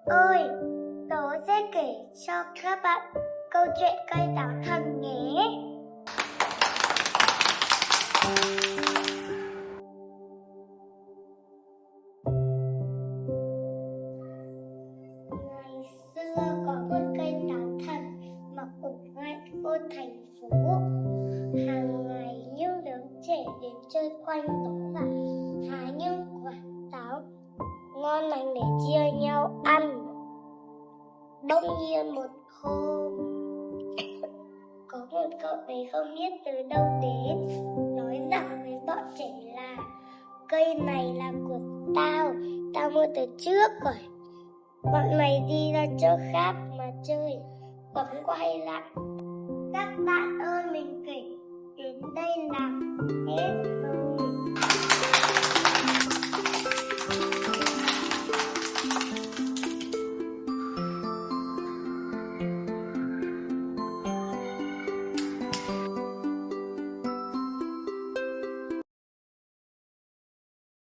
ơi, tớ sẽ kể cho các bạn câu chuyện cây táo thần nhé. Ngày xưa có một cây táo thần mọc ở ngoại ô thành phố. Hàng ngày những đứa trẻ đến chơi quanh nó và hái những quả táo ngon lành để chia nhau ăn. Bỗng nhiên một hôm, có một cậu bé không biết từ đâu đến, nói rằng với bọn trẻ là cây này là của tao, tao mua từ trước rồi. Bọn mày đi ra chỗ khác mà chơi, bỗng quay lại. Các bạn ơi, mình kể đến đây là hết rồi.